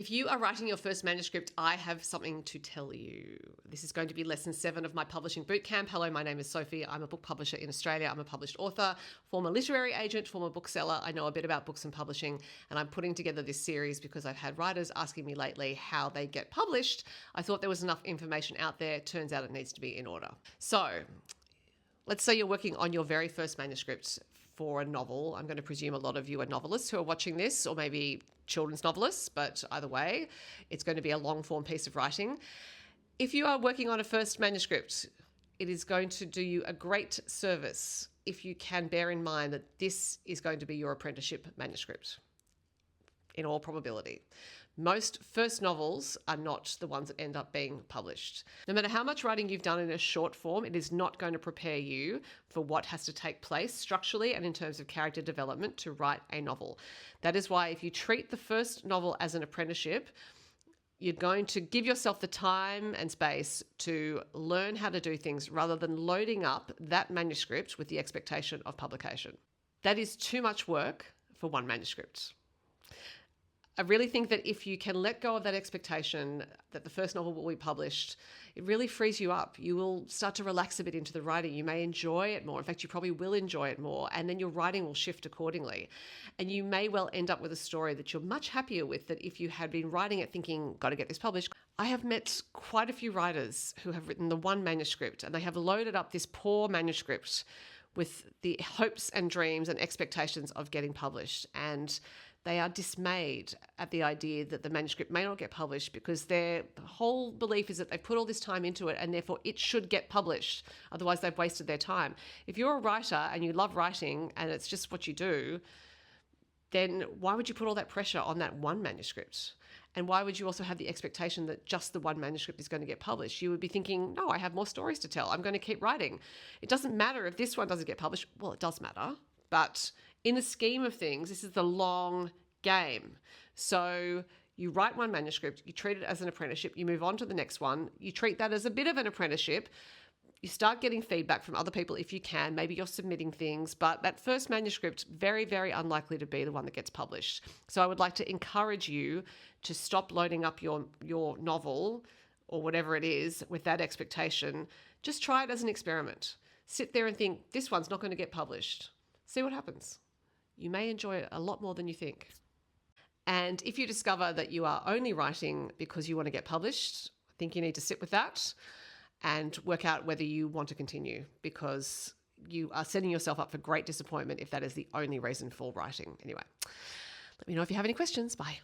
If you are writing your first manuscript, I have something to tell you. This is going to be lesson 7 of my publishing bootcamp. Hello, my name is Sophie. I'm a book publisher in Australia. I'm a published author, former literary agent, former bookseller. I know a bit about books and publishing, and I'm putting together this series because I've had writers asking me lately how they get published. I thought there was enough information out there. Turns out it needs to be in order. So let's say you're working on your very first manuscript for a novel. I'm going to presume a lot of you are novelists who are watching this, or maybe children's novelists, but either way, it's going to be a long form piece of writing. If you are working on a first manuscript, it is going to do you a great service if you can bear in mind that this is going to be your apprenticeship manuscript. In all probability. Most first novels are not the ones that end up being published. No matter how much writing you've done in a short form, it is not going to prepare you for what has to take place structurally and in terms of character development to write a novel. That is why if you treat the first novel as an apprenticeship, you're going to give yourself the time and space to learn how to do things rather than loading up that manuscript with the expectation of publication. That is too much work for one manuscript. I really think that if you can let go of that expectation that the first novel will be published, it really frees you up. You will start to relax a bit into the writing. You may enjoy it more. In fact, you probably will enjoy it more, and then your writing will shift accordingly. And you may well end up with a story that you're much happier with than if you had been writing it thinking, got to get this published. I have met quite a few writers who have written the one manuscript, and they have loaded up this poor manuscript with the hopes and dreams and expectations of getting published. And they are dismayed at the idea that the manuscript may not get published because their whole belief is that they've put all this time into it and therefore it should get published. Otherwise, they've wasted their time. If you're a writer and you love writing and it's just what you do, then why would you put all that pressure on that one manuscript? And why would you also have the expectation that just the one manuscript is going to get published? You would be thinking, no, I have more stories to tell. I'm going to keep writing. It doesn't matter if this one doesn't get published. Well, it does matter. But in the scheme of things, this is the long game. So you write one manuscript, you treat it as an apprenticeship, you move on to the next one, you treat that as a bit of an apprenticeship. You start getting feedback from other people if you can. Maybe you're submitting things, but that first manuscript, very, very unlikely to be the one that gets published. So I would like to encourage you to stop loading up your novel or whatever it is with that expectation. Just try it as an experiment. Sit there and think, this one's not going to get published. See what happens. You may enjoy it a lot more than you think. And if you discover that you are only writing because you want to get published, I think you need to sit with that and work out whether you want to continue, because you are setting yourself up for great disappointment if that is the only reason for writing. Anyway, let me know if you have any questions. Bye.